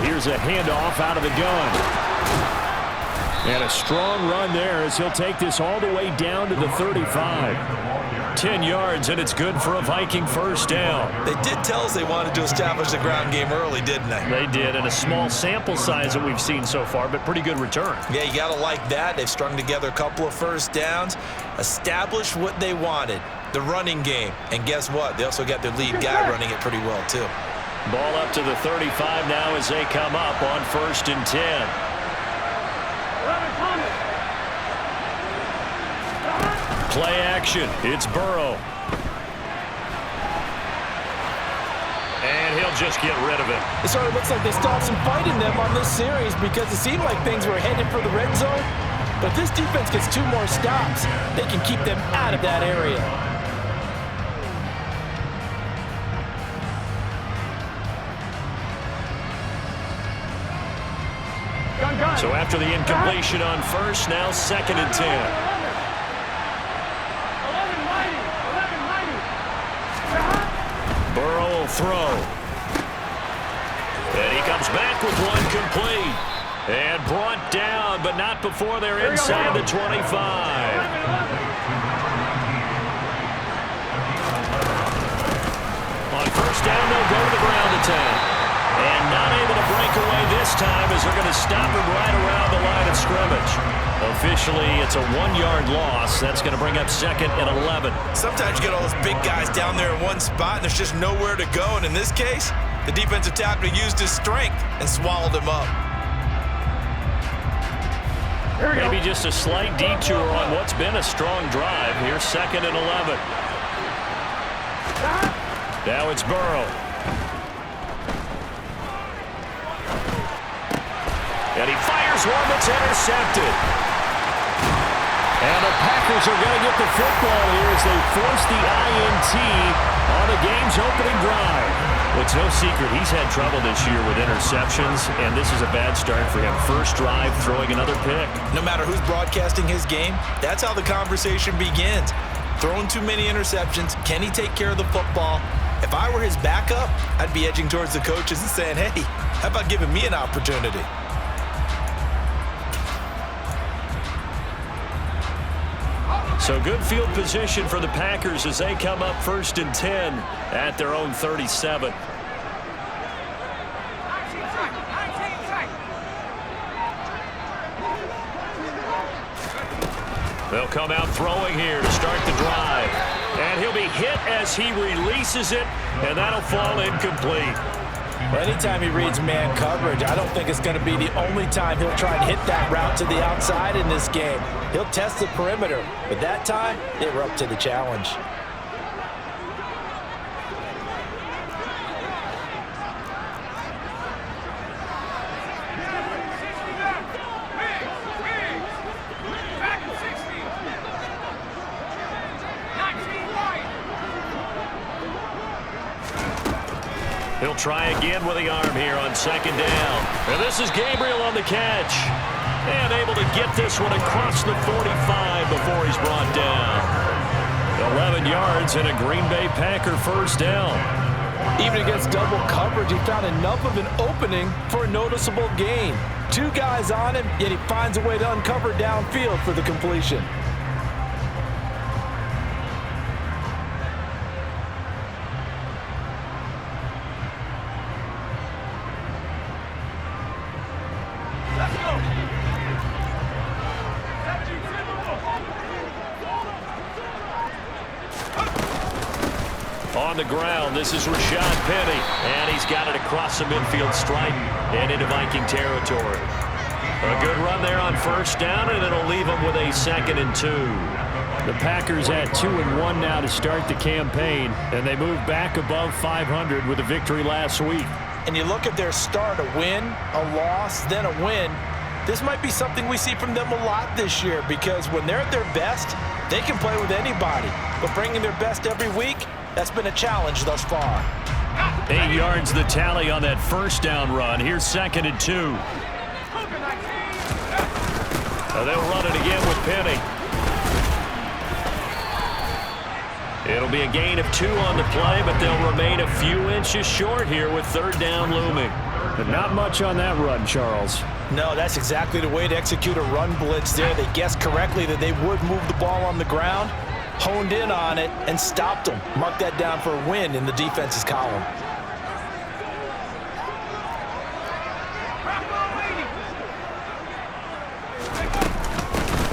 Here's a handoff out of the gun. And a strong run there as he'll take this all the way down to the 35. 10 yards, and it's good for a Viking first down. They did tell us they wanted to establish the ground game early, didn't they? They did, and a small sample size that we've seen so far, but pretty good return. Yeah, you got to like that. They've strung together a couple of first downs, established what they wanted, the running game. And guess what? They also got their lead guy running it pretty well, too. Ball up to the 35 now as they come up on 1st and 10. Play action. It's Burrow. And he'll just get rid of it. It sort of looks like they stopped some fighting them on this series because it seemed like things were headed for the red zone. But if this defense gets 2 more stops, they can keep them out of that area. So after the incompletion on 1st, now 2nd and 10. Burrow will throw. And he comes back with one complete. And brought down, but not before they're inside the 25. On 1st down, they'll go to the ground attack. And not able to break away this time as they're going to stop him right around the line of scrimmage. Officially, it's a 1-yard loss. That's going to bring up 2nd and 11. Sometimes you get all those big guys down there in one spot, and there's just nowhere to go. And in this case, the defensive tackle used his strength and swallowed him up. Maybe just a slight detour on what's been a strong drive. Here's 2nd and 11. Now it's Burrow. And he fires one that's intercepted. And the Packers are going to get the football here as they force the INT on the game's opening drive. Well, it's no secret he's had trouble this year with interceptions, and this is a bad start for him. First drive, throwing another pick. No matter who's broadcasting his game, that's how the conversation begins. Throwing too many interceptions. Can he take care of the football? If I were his backup, I'd be edging towards the coaches and saying, hey, how about giving me an opportunity? So good field position for the Packers as they come up 1st and 10 at their own 37. They'll come out throwing here to start the drive. And he'll be hit as he releases it, and that'll fall incomplete. Well, anytime he reads man coverage, I don't think it's going to be the only time he'll try and hit that route to the outside in this game. He'll test the perimeter, but that time, they were up to the challenge. He'll try again with the arm here on 2nd down. And this is Gabriel on the catch. And able to get this one across the 45 before he's brought down. 11 yards and a Green Bay Packer first down. Even against double coverage, he found enough of an opening for a noticeable gain. 2 guys on him, yet he finds a way to uncover downfield for the completion. On the ground, this is Rashad Penny, and he's got it across the midfield stripe and into Viking territory. A good run there on 1st down, and it'll leave them with a 2nd and 2. The Packers at 2-1 now to start the campaign, and they move back above 500 with a victory last week. And you look at their start, a win, a loss, then a win. This might be something we see from them a lot this year because when they're at their best, they can play with anybody. But bringing their best every week, that's been a challenge thus far. 8 yards the tally on that 1st down run. Here's 2nd and 2. They'll run it again with Penny. It'll be a gain of 2 on the play, but they'll remain a few inches short here with third down looming. But not much on that run, Charles. No, that's exactly the way to execute a run blitz there. They guessed correctly that they would move the ball on the ground, honed in on it, and stopped them. Mark that down for a win in the defense's column.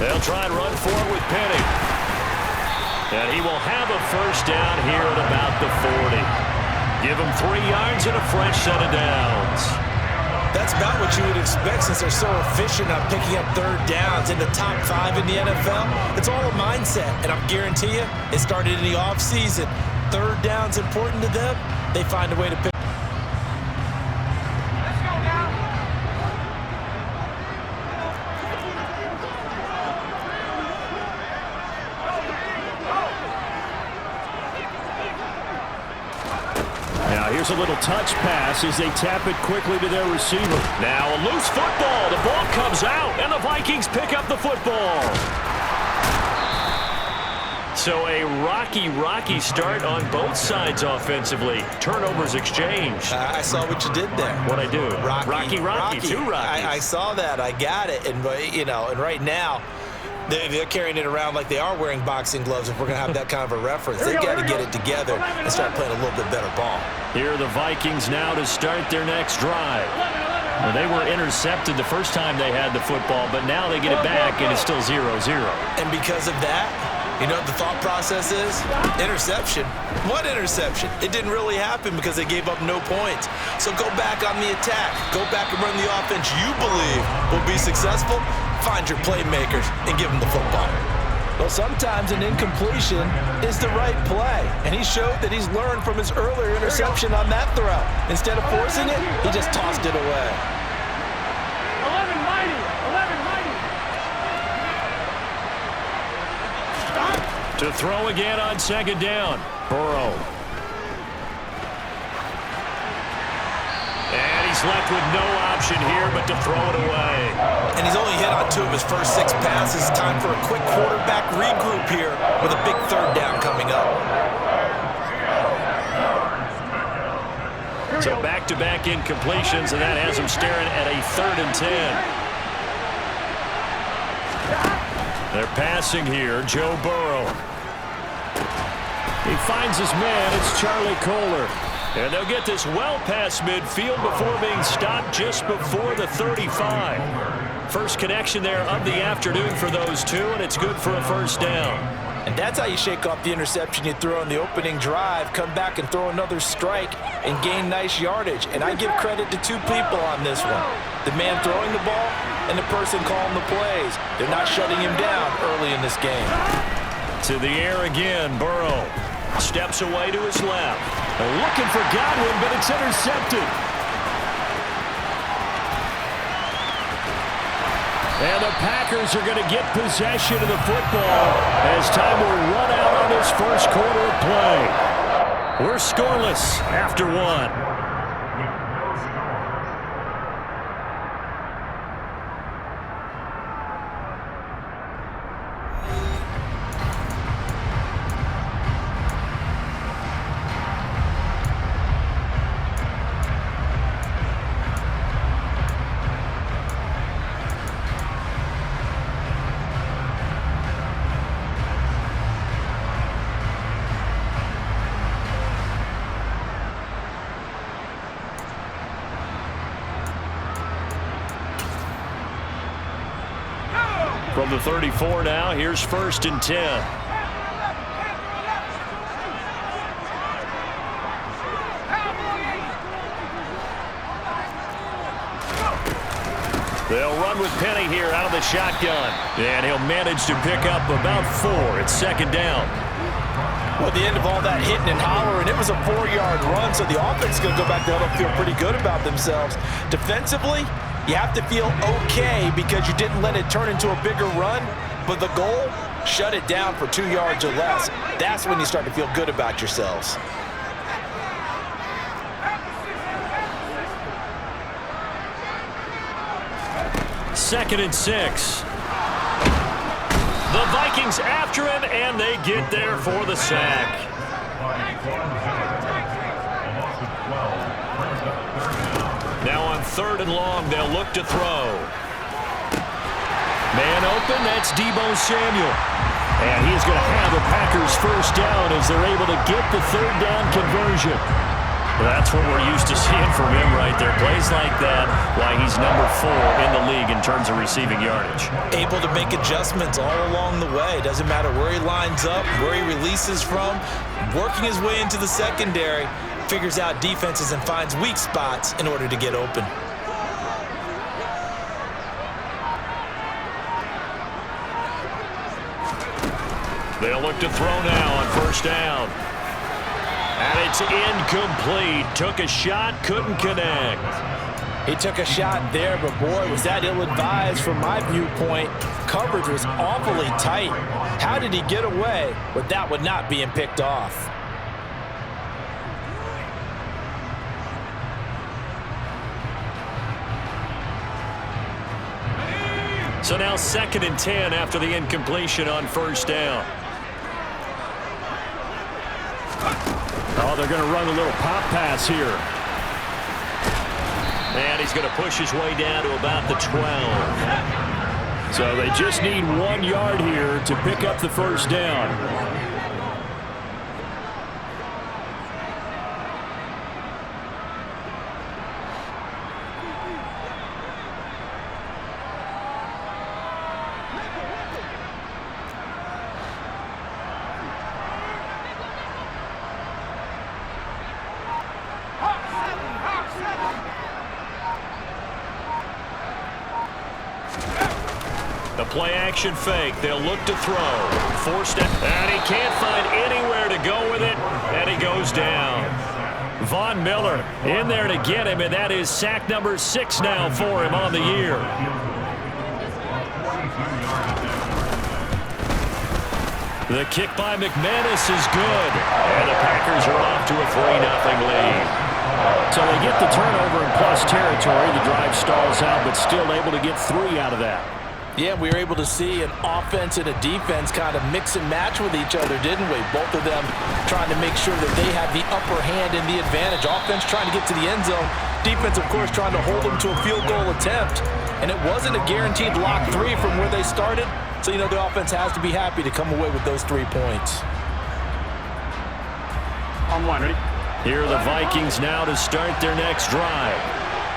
They'll try and run for it with Penny. And he will have a first down here at about the 40. Give him 3 yards and a fresh set of downs. That's about what you would expect since they're so efficient on picking up third downs in the top 5 in the NFL. It's all a mindset, and I guarantee you, it started in the offseason. Third down's important to them. They find a way to pick. Here's a little touch pass as they tap it quickly to their receiver. Now a loose football. The ball comes out, and the Vikings pick up the football. So a rocky start on both sides offensively. Turnovers exchanged. I saw what you did there. What'd I do? Rocky. 2 Rockies. I saw that. I got it. And, and right now, they're carrying it around like they are wearing boxing gloves if we're going to have that kind of a reference. They've got to get it together and start playing a little bit better ball. Here are the Vikings now to start their next drive. Well, they were intercepted the first time they had the football, but now they get it back, and it's still 0-0. And because of that, you know what the thought process is? Interception. What interception? It didn't really happen because they gave up no points. So go back on the attack. Go back and run the offense you believe will be successful. Find your playmakers and give them the football. Well, sometimes an incompletion is the right play, and he showed that he's learned from his earlier interception on that throw. Instead of forcing it, he just tossed it away. 11 mighty. To throw again on second down. Burrow. And he's left with no option here but to throw it away. And he's only hit on 2 of his first 6 passes. Time for a quick quarterback regroup here with a big third down coming up. So back-to-back incompletions, and that has him staring at a 3rd and 10. They're passing here. Joe Burrow. He finds his man. It's Charlie Kolar. And they'll get this well past midfield before being stopped just before the 35. First connection there of the afternoon for those two, and it's good for a first down. And that's how you shake off the interception you throw in the opening drive, come back and throw another strike and gain nice yardage. And I give credit to 2 people on this one. The man throwing the ball and the person calling the plays. They're not shutting him down early in this game. To the air again, Burrow. Steps away to his left. They're looking for Godwin, but it's intercepted. And the Packers are going to get possession of the football as time will run out on this first quarter of play. We're scoreless after 1. From the 34 now, here's 1st and 10. They'll run with Penny here out of the shotgun. And he'll manage to pick up about 4. It's 2nd down. Well, at the end of all that hitting and hollering, it was a 4-yard run, so the offense is going to go back there and feel pretty good about themselves. Defensively, you have to feel okay because you didn't let it turn into a bigger run, but the goal, shut it down for 2 yards or less. That's when you start to feel good about yourselves. Second and 6. The Vikings after him, and they get there for the sack. Now on 3rd and long, they'll look to throw. Man open, that's Deebo Samuel. And he's going to have the Packers first down as they're able to get the 3rd down conversion. That's what we're used to seeing from him right there. Plays like that, why he's number 4 in the league in terms of receiving yardage. Able to make adjustments all along the way. Doesn't matter where he lines up, where he releases from. Working his way into the secondary, figures out defenses and finds weak spots in order to get open. They'll look to throw now on 1st down. And it's incomplete. Took a shot, couldn't connect. He took a shot there, but boy, was that ill-advised from my viewpoint. Coverage was awfully tight. How did he get away with that one not being picked off? So now 2nd and 10 after the incompletion on 1st down. Oh, they're going to run a little pop pass here. And he's going to push his way down to about the 12. So they just need 1 yard here to pick up the 1st down. The play action fake. They'll look to throw. Forced it. And he can't find anywhere to go with it. And he goes down. Von Miller in there to get him. And that is sack number 6 now for him on the year. The kick by McManus is good. And the Packers are off to a 3-0 lead. So they get the turnover in plus territory. The drive stalls out, but still able to get 3 out of that. Yeah, we were able to see an offense and a defense kind of mix and match with each other, didn't we? Both of them trying to make sure that they have the upper hand and the advantage. Offense trying to get to the end zone. Defense, of course, trying to hold them to a field goal attempt. And it wasn't a guaranteed lock 3 from where they started. So, you know, the offense has to be happy to come away with those 3 points. On 1, ready? Here are the Vikings now to start their next drive.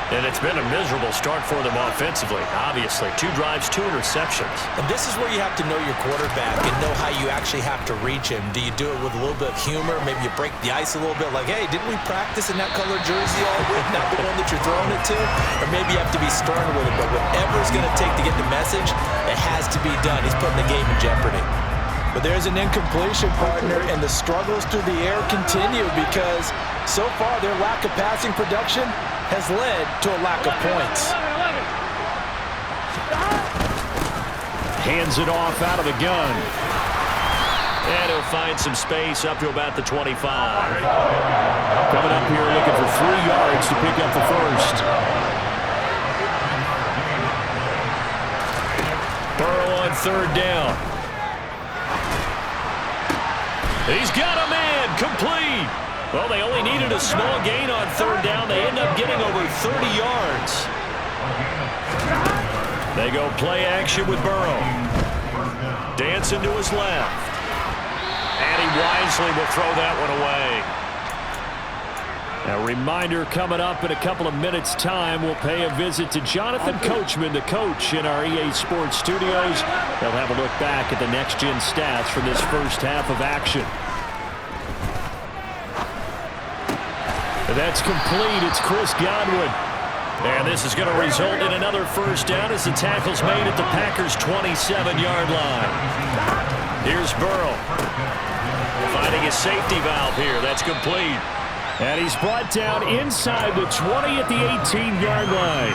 And it's been a miserable start for them offensively, obviously. 2 drives, 2 interceptions. And this is where you have to know your quarterback and know how you actually have to reach him. Do you do it with a little bit of humor? Maybe you break the ice a little bit, like, hey, didn't we practice in that color jersey all week, not the one that you're throwing it to? Or maybe you have to be stern with it, but whatever it's going to take to get the message, it has to be done. He's putting the game in jeopardy. But there's an incompletion, partner, and the struggles through the air continue because so far their lack of passing production has led to a lack of points. 11. Hands it off out of the gun. And he'll find some space up to about the 25. Coming up here looking for 3 yards to pick up the 1st. Burrow on 3rd down. He's got a man, complete. Well, they only needed a small gain on 3rd down. They end up getting over 30 yards. They go play action with Burrow. Dancing to his left. And he wisely will throw that one away. A reminder coming up in a couple of minutes' time. We'll pay a visit to Jonathan Coachman, the coach in our EA Sports studios. They'll have a look back at the next-gen stats from this first half of action. That's complete. It's Chris Godwin. And this is going to result in another 1st down as the tackle's made at the Packers' 27-yard line. Here's Burrow. Finding his safety valve here. That's complete. And he's brought down inside the 20 at the 18-yard line.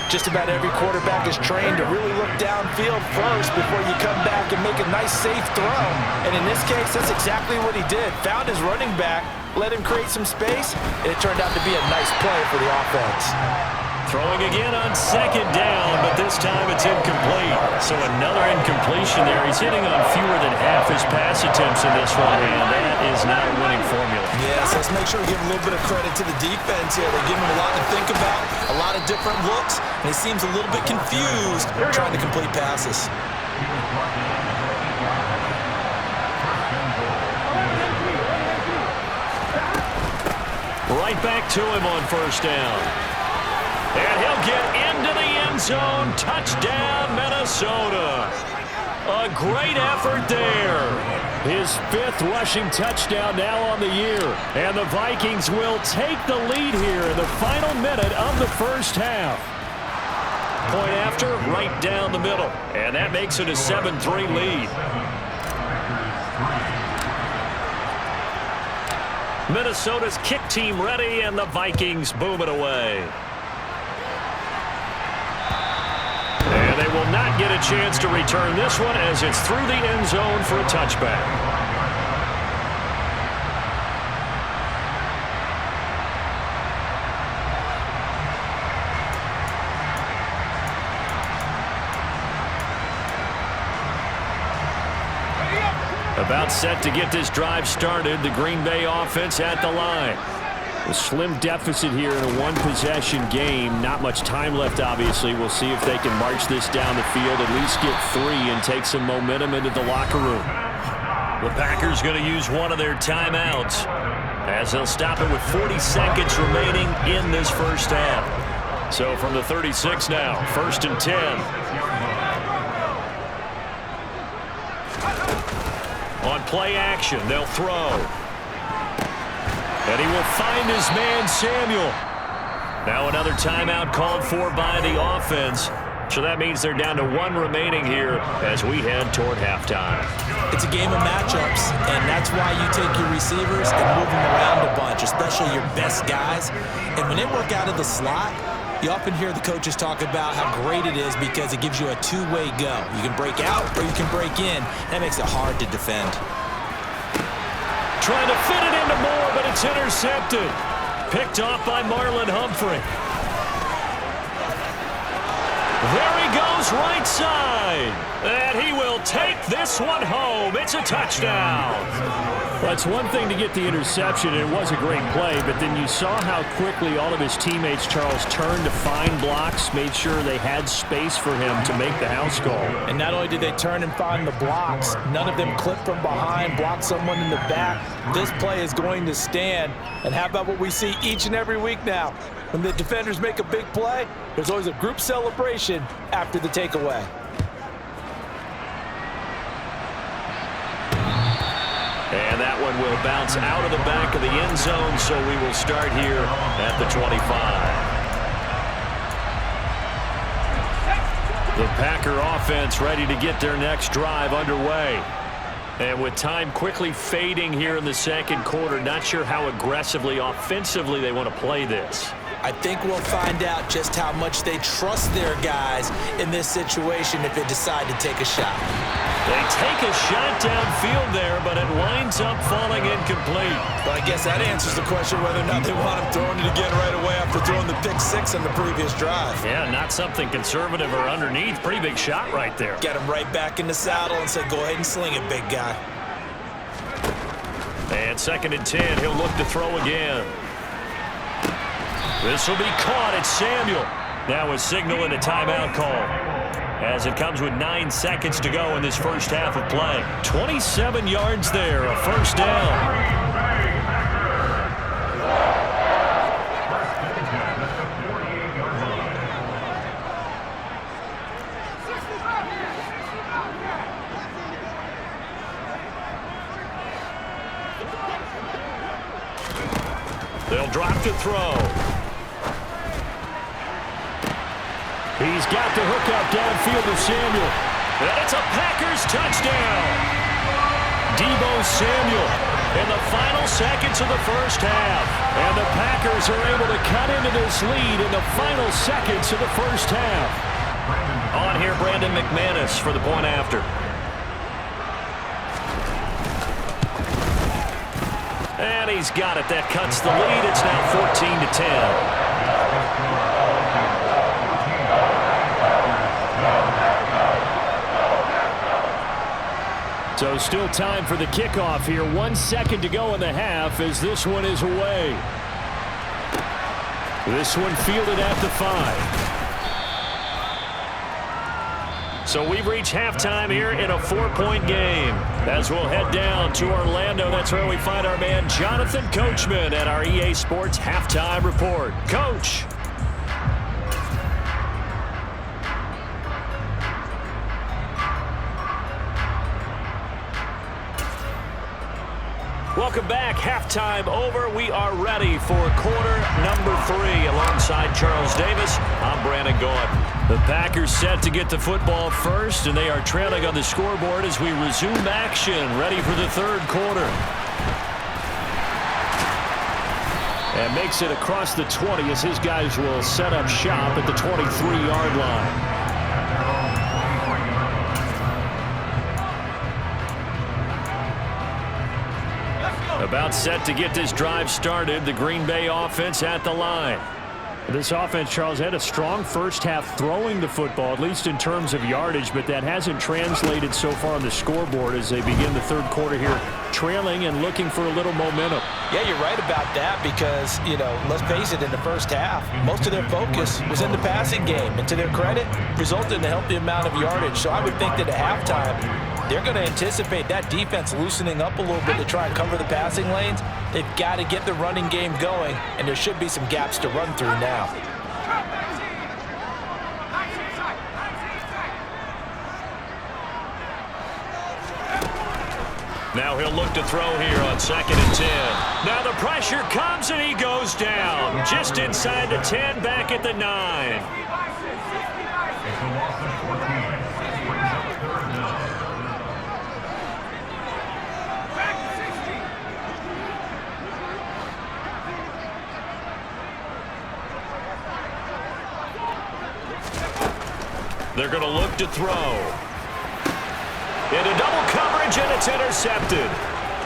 Just about every quarterback is trained to really look downfield first before you come back and make a nice, safe throw. And in this case, that's exactly what he did. Found his running back, let him create some space, and it turned out to be a nice play for the offense. Throwing again on second down, but this time it's incomplete. So another incompletion there. He's hitting on fewer than half his pass attempts in this one, and that is not a winning formula. Yes, let's make sure we give a little bit of credit to the defense here. They give him a lot to think about, a lot of different looks, and he seems a little bit confused trying to complete passes. Right back to him on first down. And he'll get into the end zone. Touchdown, Minnesota. A great effort there. His 5th rushing touchdown now on the year. And the Vikings will take the lead here in the final minute of the first half. Point after, right down the middle. And that makes it a 7-3 lead. Minnesota's kick team ready, and the Vikings boom it away. And they will not get a chance to return this one as it's through the end zone for a touchback. About set to get this drive started. The Green Bay offense at the line. A slim deficit here in a one-possession game. Not much time left, obviously. We'll see if they can march this down the field, at least get 3 and take some momentum into the locker room. The Packers going to use one of their timeouts as they'll stop it with 40 seconds remaining in this first half. So from the 36 now, 1st and 10. On play action, they'll throw. And he will find his man, Samuel. Now another timeout called for by the offense. So that means they're down to 1 remaining here as we head toward halftime. It's a game of matchups, and that's why you take your receivers and move them around a bunch, especially your best guys. And when they work out of the slot, you often hear the coaches talk about how great it is because it gives you a two-way go. You can break out or you can break in. That makes it hard to defend. Trying to fit it into Moore, but it's intercepted. Picked off by Marlon Humphrey. There he goes, right side. And he will take this one home. It's a touchdown. Well, it's one thing to get the interception, and it was a great play, but then you saw how quickly all of his teammates, Charles, turned to find blocks, made sure they had space for him to make the house call. And not only did they turn and find the blocks, none of them clipped from behind, blocked someone in the back. This play is going to stand. And how about what we see each and every week now? When the defenders make a big play, there's always a group celebration after the takeaway. And that one will bounce out of the back of the end zone, so we will start here at the 25. The Packer offense ready to get their next drive underway. And with time quickly fading here in the second quarter, not sure how aggressively, offensively they want to play this. I think we'll find out just how much they trust their guys in this situation if they decide to take a shot. They take a shot downfield there, but it winds up falling incomplete. But I guess that answers the question whether or not they want him throwing it again right away after throwing the pick 6 on the previous drive. Yeah, not something conservative or underneath. Pretty big shot right there. Get him right back in the saddle and say, go ahead and sling it, big guy. And 2nd and 10, he'll look to throw again. This will be caught. It's Samuel. Now a signal and a timeout call, as it comes with 9 seconds to go in this first half of play. 27 yards there, a first down. They'll drop to throw. He's got the hook up downfield to Samuel. And it's a Packers touchdown. Deebo Samuel in the final seconds of the first half. And the Packers are able to cut into this lead in the final seconds of the first half. On here, Brandon McManus for the point after. And he's got it. That cuts the lead. It's now 14-10. So still time for the kickoff here. 1 second to go in the half as this one is away. This one fielded at the 5. So we've reached halftime here in a 4-point game. As we'll head down to Orlando, that's where we find our man Jonathan Coachman at our EA Sports Halftime Report. Coach. Welcome back. Halftime over. We are ready for quarter number 3. Alongside Charles Davis, I'm Brandon Gaudin. The Packers set to get the football first, and they are trailing on the scoreboard as we resume action, ready for the third quarter. And makes it across the 20 as his guys will set up shop at the 23-yard line. About set to get this drive started, the Green Bay offense at the line. This offense, Charles, had a strong first half throwing the football, at least in terms of yardage, but that hasn't translated so far on the scoreboard as they begin the third quarter here, trailing and looking for a little momentum. Yeah, you're right about that because, let's face it, in the first half, most of their focus was in the passing game. And to their credit, resulted in a healthy amount of yardage. So I would think that at halftime, they're going to anticipate that defense loosening up a little bit to try and cover the passing lanes. They've got to get the running game going, and there should be some gaps to run through now. Now he'll look to throw here on 2nd and 10. Now the pressure comes, and he goes down. Just inside the 10, back at the 9. They're going to look to throw. Into double coverage, and it's intercepted.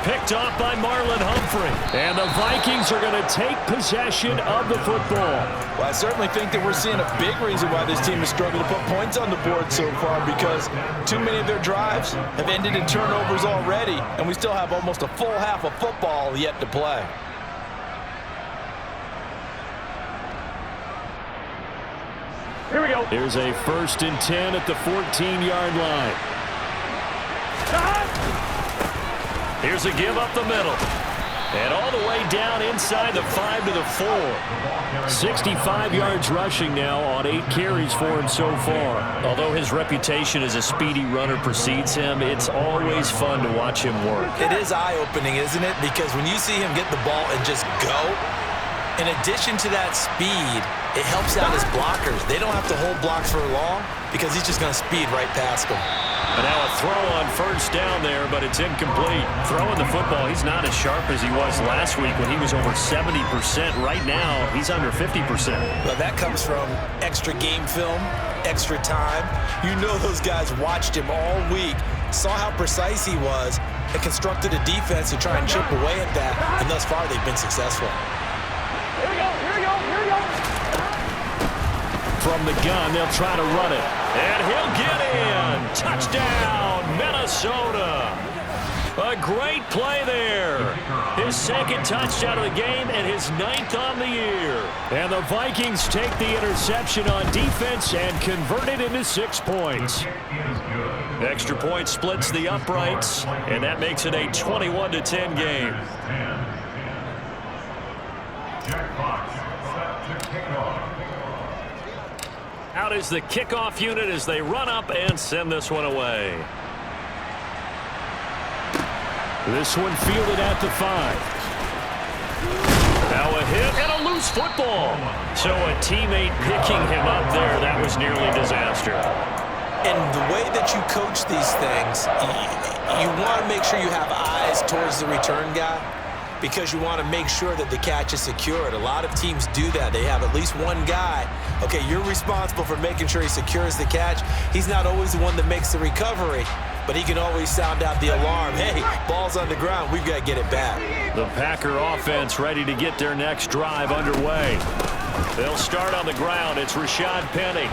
Picked off by Marlon Humphrey. And the Vikings are going to take possession of the football. Well, I certainly think that we're seeing a big reason why this team has struggled to put points on the board so far, because too many of their drives have ended in turnovers already, and we still have almost a full half of football yet to play. Here we go. Here's a 1st and 10 at the 14-yard line. Here's a give up the middle. And all the way down inside the 5 to the 4. 65 yards rushing now on 8 carries for him so far. Although his reputation as a speedy runner precedes him, it's always fun to watch him work. It is eye-opening, isn't it? Because when you see him get the ball and just go, in addition to that speed, it helps out his blockers. They don't have to hold blocks for long because he's just going to speed right past them. And now a throw on 1st down there, but it's incomplete. Throwing the football, he's not as sharp as he was last week when he was over 70%. Right now, he's under 50%. Well, that comes from extra game film, extra time. You know those guys watched him all week, saw how precise he was, and constructed a defense to try and chip away at that, and thus far they've been successful. Here we go, here we go, here we go. From the gun, they'll try to run it. And he'll get in. Touchdown, Minnesota. A great play there. His 2nd touchdown of the game and his 9th on the year. And the Vikings take the interception on defense and convert it into 6 points. Extra point splits the uprights, and that makes it a 21-10 game. Out is the kickoff unit as they run up and send this one away. This one fielded at the 5. Now a hit and a loose football. So a teammate picking him up there, that was nearly a disaster. And the way that you coach these things, you want to make sure you have eyes towards the return guy, because you want to make sure that the catch is secured. A lot of teams do that. They have at least one guy. Okay, you're responsible for making sure he secures the catch. He's not always the one that makes the recovery, but he can always sound out the alarm. Hey, ball's on the ground. We've got to get it back. The Packer offense ready to get their next drive underway. They'll start on the ground. It's Rashad Penny.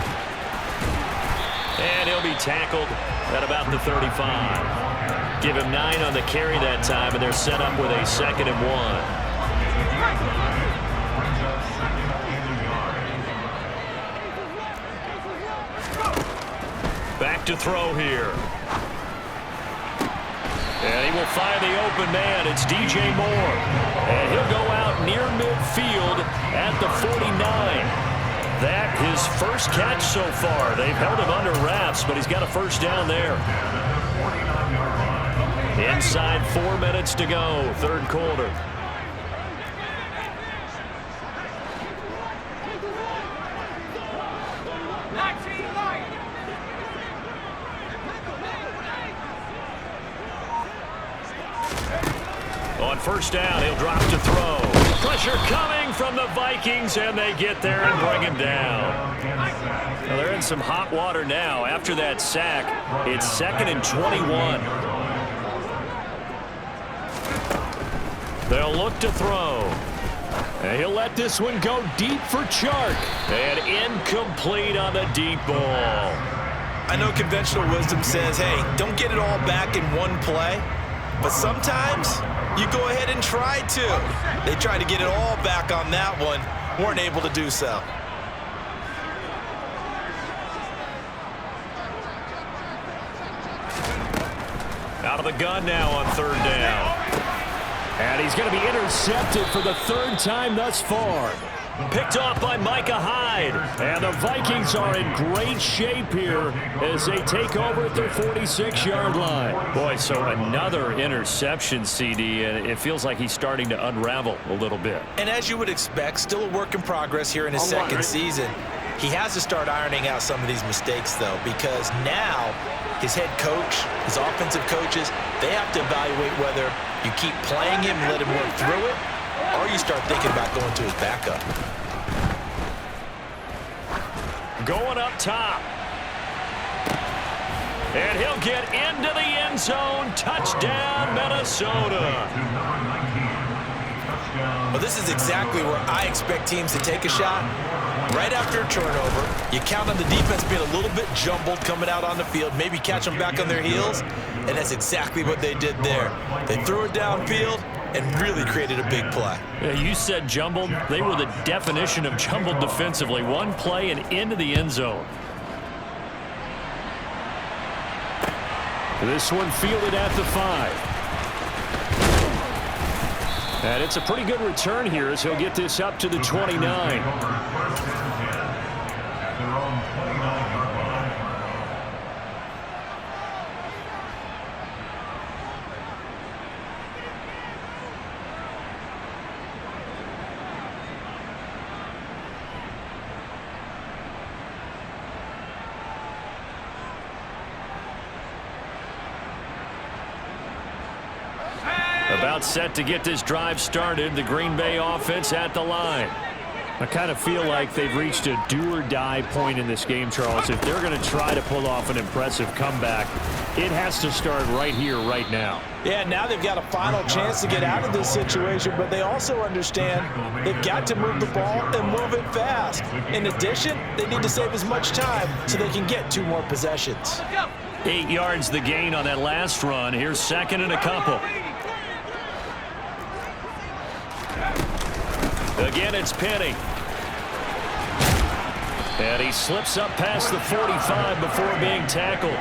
And he'll be tackled at about the 35. Give him 9 on the carry that time, and they're set up with a 2nd and 1. Back to throw here. And he will find the open man. It's DJ Moore. And he'll go out near midfield at the 49. That his first catch so far. They've held him under wraps, but he's got a first down there. Inside 4 minutes to go, third quarter. On first down, he'll drop to throw. Pressure coming from the Vikings, and they get there and bring him down. Well, they're in some hot water now. After that sack, it's 2nd and 21. They'll look to throw. And he'll let this one go deep for Chark. And incomplete on the deep ball. I know conventional wisdom says, hey, don't get it all back in one play. But sometimes you go ahead and try to. They tried to get it all back on that one. Weren't able to do so. Out of the gun now on third down. And he's going to be intercepted for the 3rd time thus far. Picked off by Micah Hyde. And the Vikings are in great shape here as they take over at their 46-yard line. Boy, so another interception, CD, and it feels like he's starting to unravel a little bit. And as you would expect, still a work in progress here in his second season. He has to start ironing out some of these mistakes, though, because now his head coach, his offensive coaches, they have to evaluate whether you keep playing him and let him work through it, or you start thinking about going to his backup. Going up top. And he'll get into the end zone. Touchdown, Minnesota. Well, this is exactly where I expect teams to take a shot. Right after a turnover, you count on the defense being a little bit jumbled coming out on the field, maybe catch them back on their heels, and that's exactly what they did there. They threw it downfield and really created a big play. Yeah, you said jumbled. They were the definition of jumbled defensively. One play and into the end zone. This one fielded at the 5. And it's a pretty good return here as he'll get this up to the 29. About set to get this drive started. The Green Bay offense at the line. I kind of feel like they've reached a do-or-die point in this game, Charles. If they're going to try to pull off an impressive comeback, it has to start right here, right now. Yeah, now they've got a final chance to get out of this situation, but they also understand they've got to move the ball and move it fast. In addition, they need to save as much time so they can get 2 more possessions. 8 yards the gain on that last run. Here's 2nd and a couple. Again, it's Penny. And he slips up past the 45 before being tackled.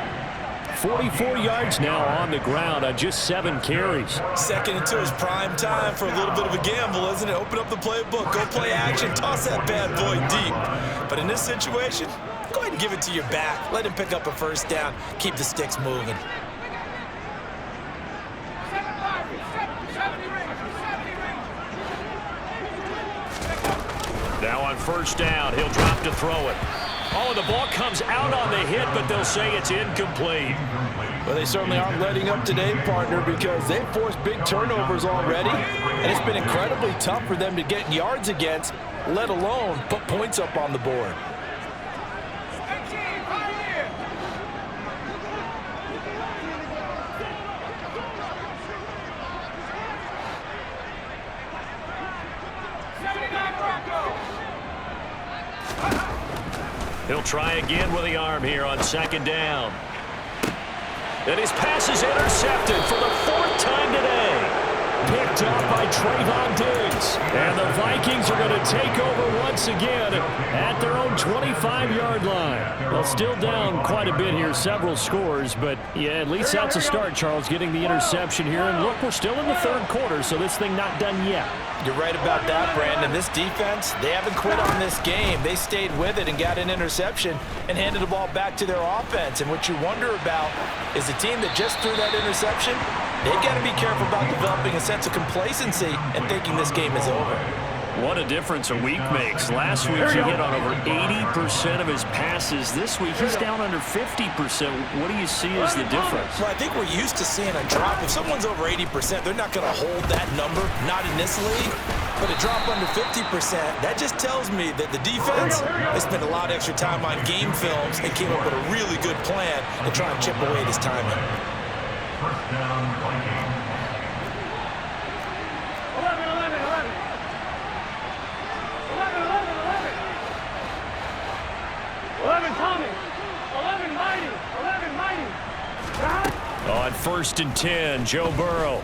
44 yards now on the ground on just 7 carries. 2nd and 2 is prime time for a little bit of a gamble, isn't it? Open up the playbook, go play action, toss that bad boy deep. But in this situation, go ahead and give it to your back. Let him pick up a first down. Keep the sticks moving. Now on first down, he'll drop to throw it. Oh, the ball comes out on the hit, but they'll say it's incomplete. Well, they certainly aren't letting up today, partner, because they've forced big turnovers already, and it's been incredibly tough for them to get yards against, let alone put points up on the board. He'll try again with the arm here on 2nd down. And his pass is intercepted for the 4th time today. Picked up by Trayvon Diggs. And the Vikings are going to take over once again at their own 25-yard line. Well, still down quite a bit here, several scores, but yeah, at least that's a start, Charles, getting the interception here. And look, we're still in the 3rd quarter, so this thing not done yet. You're right about that, Brandon. This defense, they haven't quit on this game. They stayed with it and got an interception and handed the ball back to their offense. And what you wonder about is the team that just threw that interception, they've got to be careful about developing a sense of complacency and thinking this game is over. What a difference a week makes. Last week he hit on over 80% of his passes. This week he's down under 50%. What do you see as the difference? Well, I think we're used to seeing a drop. If someone's over 80%, they're not going to hold that number, not in this league. But a drop under 50%, that just tells me that the defense has spent a lot of extra time on game films and came up with a really good plan to try and chip away this timing. First down, Vikings. 11 Tommy. 11 Mighty. 11 Mighty. On 1st and 10, Joe Burrow.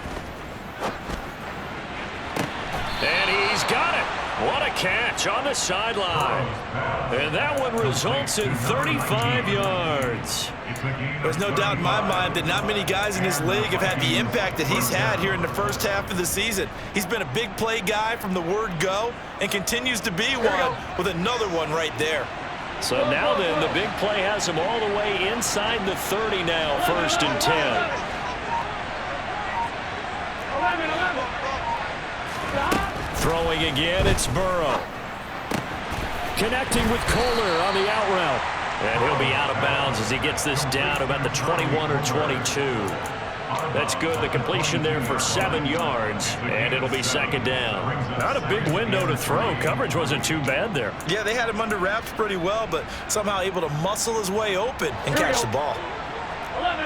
And he's got it. What a catch on the sideline. And that one results in 35 yards. There's no doubt in my mind that not many guys in this league have had the impact that he's had here in the first half of the season. He's been a big play guy from the word go and continues to be one with another one right there. So now then, the big play has him all the way inside the 30 now, 1st and 10. 11. Throwing again, it's Burrow. Connecting with Kohler on the out route. And he'll be out of bounds as he gets this down about the 21 or 22. That's good. The completion there for 7 yards, and it'll be 2nd down. Not a big window to throw. Coverage wasn't too bad there. Yeah, they had him under wraps pretty well, but somehow able to muscle his way open and catch the ball. 11.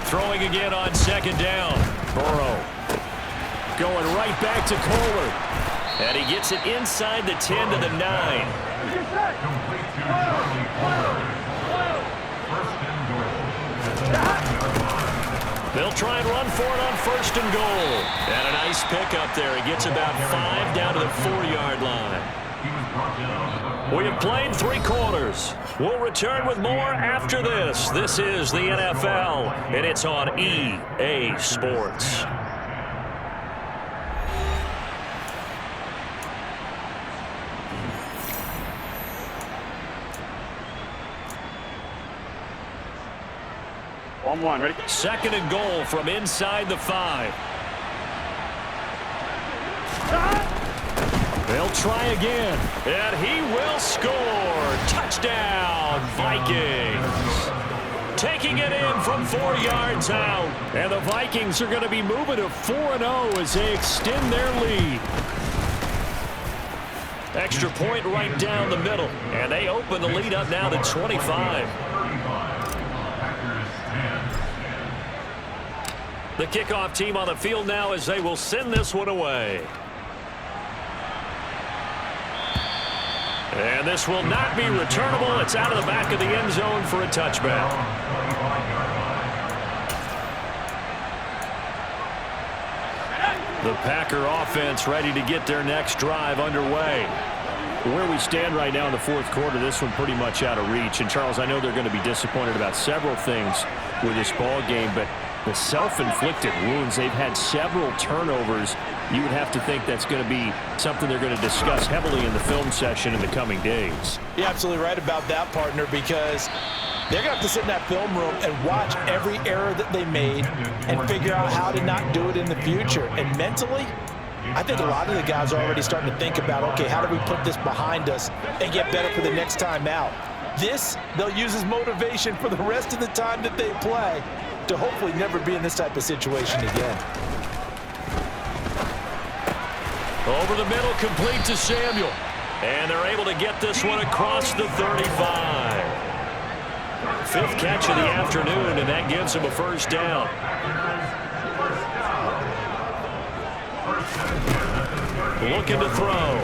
Throwing again on 2nd down. Burrow going right back to Kohler. And he gets it inside the 10 to the 9. They'll try and run for it on 1st and goal. And a nice pickup there. He gets about 5 down to the 4-yard line. We have played 3 quarters. We'll return with more after this. This is the NFL, and it's on EA Sports. On 1, ready? 2nd and goal from inside the 5. They'll try again. And he will score. Touchdown, Vikings. Taking it in from 4 yards out. And the Vikings are going to be moving to 4-0 as they extend their lead. Extra point right down the middle. And they open the lead up now to 25. The kickoff team on the field now as they will send this one away. And this will not be returnable. It's out of the back of the end zone for a touchback. The Packer offense ready to get their next drive underway. Where we stand right now in the 4th quarter, this one pretty much out of reach. And, Charles, I know they're going to be disappointed about several things with this ball game, but the self-inflicted wounds, they've had several turnovers. You would have to think that's going to be something they're going to discuss heavily in the film session in the coming days. You're absolutely right about that, partner, because they're going to have to sit in that film room and watch every error that they made and figure out how to not do it in the future. And mentally, I think a lot of the guys are already starting to think about, okay, how do we put this behind us and get better for the next time out? This, they'll use as motivation for the rest of the time that they play to hopefully never be in this type of situation again. Over the middle, complete to Samuel. And they're able to get this one across the 35. 5th catch of the afternoon, and that gives him a 1st down. Looking to throw.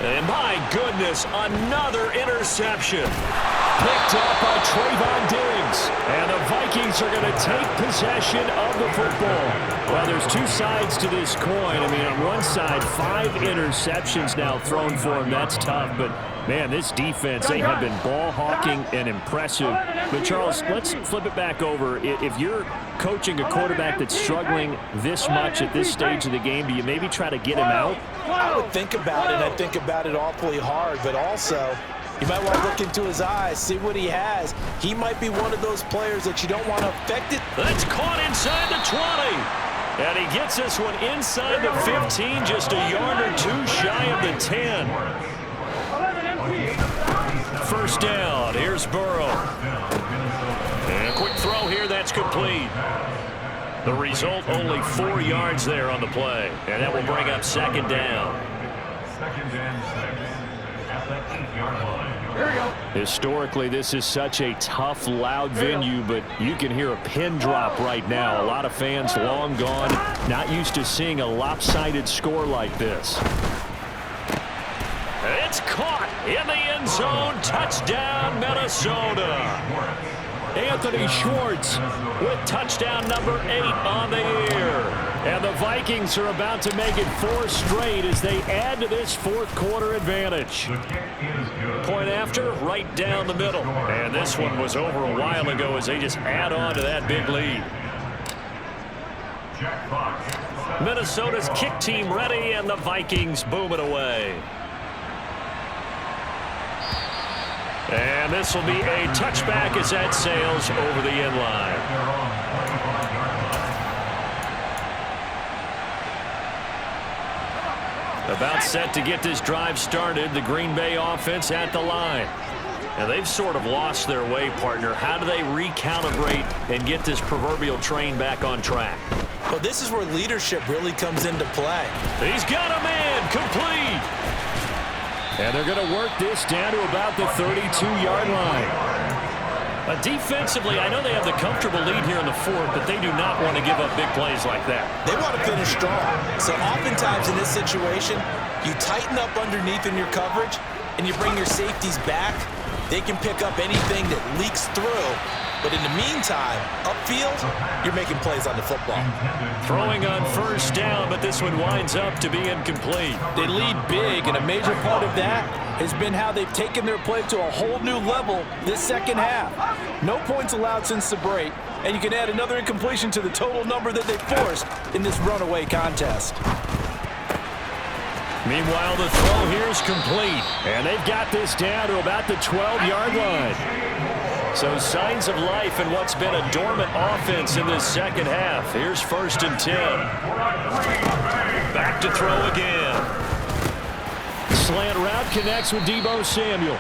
And my goodness, another interception. Picked up by Trayvon Diggs. And the Vikings are going to take possession of the football. Well, there's two sides to this coin. I mean, on one side, 5 interceptions now thrown for him. That's tough. But, man, this defense, they have been ball hawking and impressive. But, Charles, let's flip it back over. If you're coaching a quarterback that's struggling this much at this stage of the game, do you maybe try to get him out? I would think about it. I think about it awfully hard, but also you might want to look into his eyes, see what he has. He might be one of those players that you don't want to affect it. That's caught inside the 20. And he gets this one inside the 15, just a yard or two shy of the 10. First down, here's Burrow. And a quick throw here, that's complete. The result, only 4 yards there on the play. And that will bring up second down. Historically, this is such a tough, loud venue, but you can hear a pin drop right now. A lot of fans long gone, not used to seeing a lopsided score like this. It's caught in the end zone. Touchdown, Minnesota. Anthony Schwartz with touchdown number 8 on the year. And the Vikings are about to make it 4 straight as they add to this fourth quarter advantage. Point after, right down the middle. And this one was over a while ago as they just add on to that big lead. Minnesota's kick team ready, and the Vikings boom it away. And this will be a touchback as that sails over the end line. About set to get this drive started, the Green Bay offense at the line. And they've sort of lost their way, partner. How do they recalibrate and get this proverbial train back on track? Well, this is where leadership really comes into play. He's got a man, complete. And they're going to work this down to about the 32-yard line. Defensively, I know they have the comfortable lead here in the fourth, but they do not want to give up big plays like that. They want to finish strong. So oftentimes in this situation, you tighten up underneath in your coverage, and you bring your safeties back. They can pick up anything that leaks through. But in the meantime, upfield, you're making plays on the football. Throwing on first down, but this one winds up to be incomplete. They lead big, and a major part of that has been how they've taken their play to a whole new level this second half. No points allowed since the break, and you can add another incompletion to the total number that they forced in this runaway contest. Meanwhile, the throw here is complete, and they've got this down to about the 12-yard line. So signs of life in what's been a dormant offense in this second half. Here's 1st and 10. Back to throw again. Slant route connects with Deebo Samuel.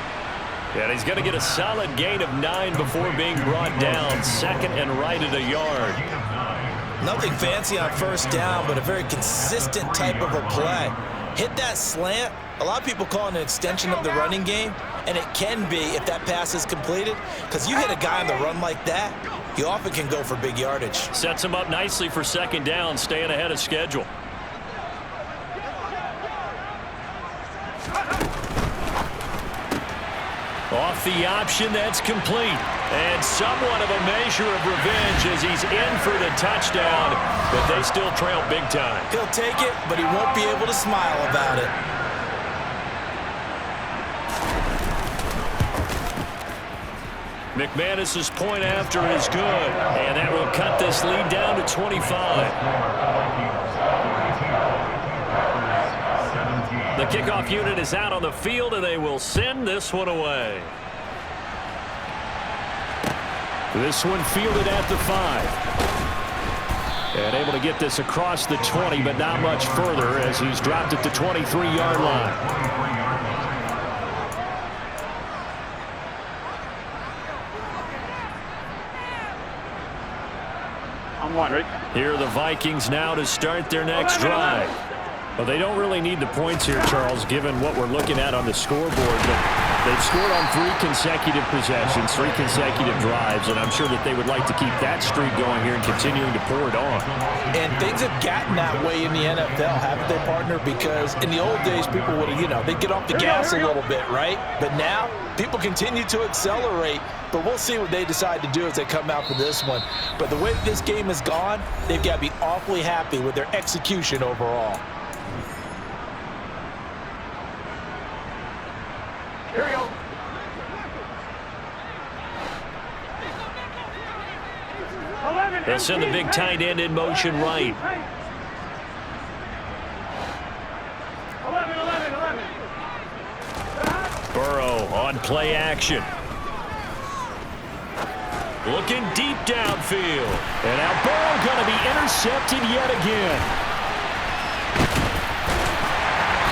And he's going to get a solid gain of 9 before being brought down. Second and right at a yard. Nothing fancy on first down, but a very consistent type of a play. Hit that slant. A lot of people call it an extension of the running game, and it can be if that pass is completed, because you hit a guy on the run like that, you often can go for big yardage. Sets him up nicely for second down, staying ahead of schedule. Off the option, that's complete. And somewhat of a measure of revenge as he's in for the touchdown, but they still trail big time. He'll take it, but he won't be able to smile about it. McManus's point after is good, and that will cut this lead down to 25. The kickoff unit is out on the field, and they will send this one away. This one fielded at the 5. And able to get this across the 20, but not much further as he's dropped at the 23-yard line. Here are the Vikings now to start their next drive. Well, they don't really need the points here, Charles, given what we're looking at on the scoreboard. But They've scored on 3 consecutive possessions, 3 consecutive drives, and I'm sure that they would like to keep that streak going here and continuing to pour it on. And things have gotten that way in the NFL, haven't they, partner? Because in the old days, people would, they'd get off the gas a little bit, right? But now, people continue to accelerate, but we'll see what they decide to do as they come out for this one. But the way this game has gone, they've got to be awfully happy with their execution overall. Here we go. They'll send the big tight end in motion right. 11. Burrow on play action. Looking deep downfield. And now Burrow going to be intercepted yet again.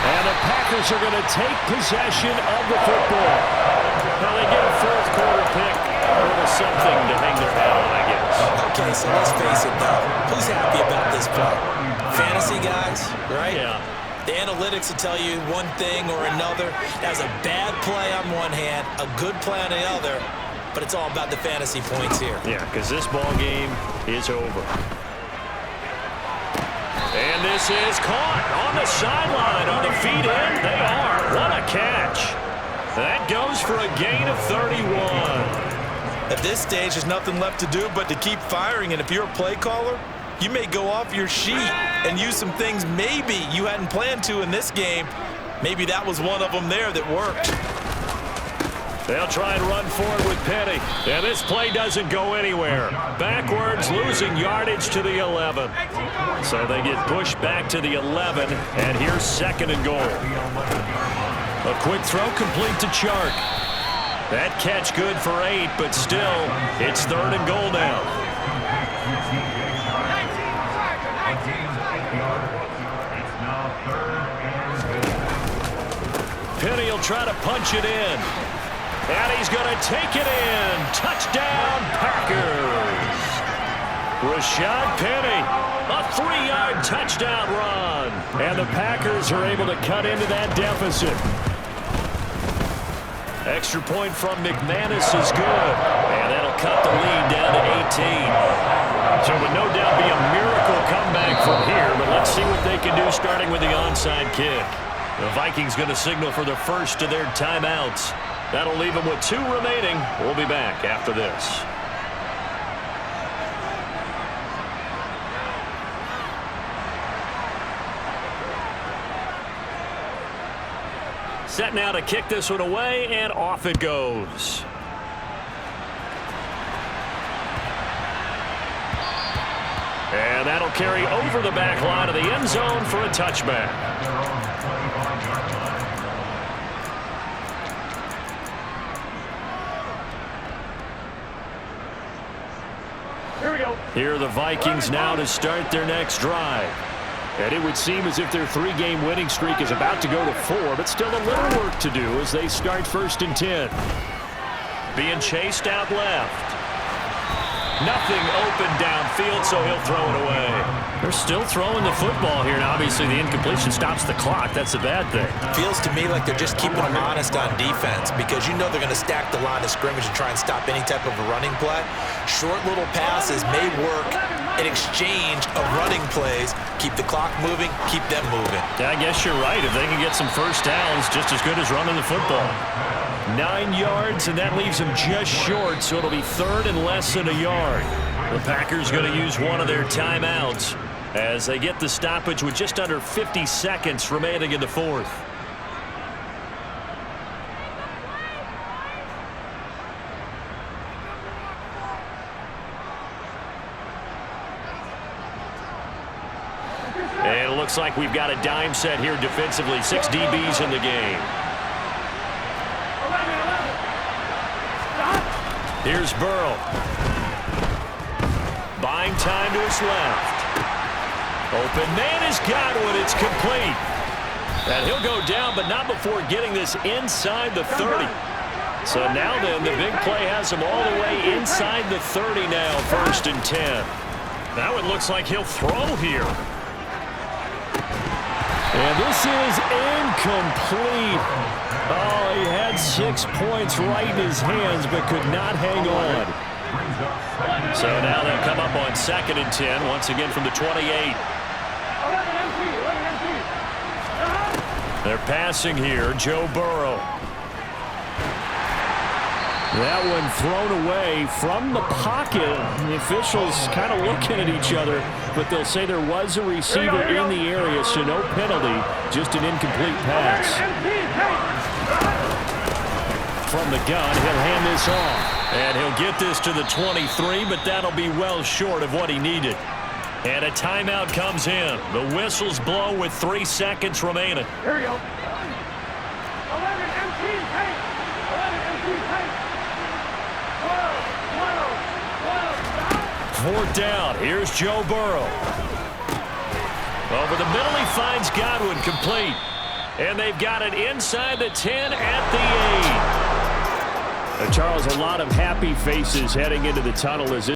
And the Packers are going to take possession of the football. Well, they get a fourth quarter pick. A little something to hang their hat on, I guess. Okay, so let's face it, though. Who's happy about this play? Fantasy guys, right? Yeah. The analytics will tell you one thing or another. That's a bad play on one hand, a good play on the other, but it's all about the fantasy points here. Yeah, because this ball game is over. And this is caught on the sideline on the feet in. They are. What a catch. That goes for a gain of 31. At this stage, there's nothing left to do but to keep firing, and if you're a play caller, you may go off your sheet and use some things maybe you hadn't planned to in this game. Maybe that was one of them there that worked. They'll try and run forward with Penny. And this play doesn't go anywhere. Backwards, losing yardage to the 11. So they get pushed back to the 11, and here's 2nd and goal. A quick throw complete to Chark. That catch good for 8, but still, it's 3rd and goal now. Penny will try to punch it in. And he's going to take it in. Touchdown, Packers. Rashad Penny, a 3-yard touchdown run. And the Packers are able to cut into that deficit. Extra point from McManus is good. And that'll cut the lead down to 18. So it would no doubt be a miracle comeback from here, but let's see what they can do starting with the onside kick. The Vikings going to signal for the first of their timeouts. That'll leave them with 2 remaining. We'll be back after this. Set now to kick this one away, and off it goes. And that'll carry over the back line of the end zone for a touchback. Here we go. Here are the Vikings now to start their next drive. And it would seem as if their 3-game winning streak is about to go to 4, but still a little work to do as they start 1st and 10. Being chased out left. Nothing open downfield, so he'll throw it away. They're still throwing the football here, and obviously the incompletion stops the clock. That's a bad thing. Feels to me like they're just keeping them honest on defense because you know they're going to stack the line of scrimmage and try and stop any type of a running play. Short little passes may work in exchange of running plays. Keep the clock moving, keep them moving. Yeah, I guess you're right. If they can get some first downs, just as good as running the football. 9 yards, and that leaves them just short, so it'll be 3rd and less than a yard. The Packers going to use one of their timeouts as they get the stoppage with just under 50 seconds remaining in the 4th. And it looks like we've got a dime set here defensively. 6 DBs in the game. Here's Burrow. Buying time to his left. Open man is Godwin. It's complete. And he'll go down, but not before getting this inside the 30. So now then, the big play has him all the way inside the 30 now, 1st and 10. Now it looks like he'll throw here. And this is incomplete. Oh, he had 6 points right in his hands, but could not hang on. So now they'll come up on 2nd and 10, once again from the 28. They're passing here, Joe Burrow. That one thrown away from the pocket. The officials kind of looking at each other, but they'll say there was a receiver in the area, so no penalty, just an incomplete pass. From the gun, he'll hand this off. And he'll get this to the 23, but that'll be well short of what he needed. And a timeout comes in. The whistles blow with 3 seconds remaining. Here we go. 11 empty tank. 11 empty tank. 12. 4th down. Here's Joe Burrow. Over the middle, he finds Godwin complete. And they've got it inside the 10 at the 8. Charles, a lot of happy faces heading into the tunnel as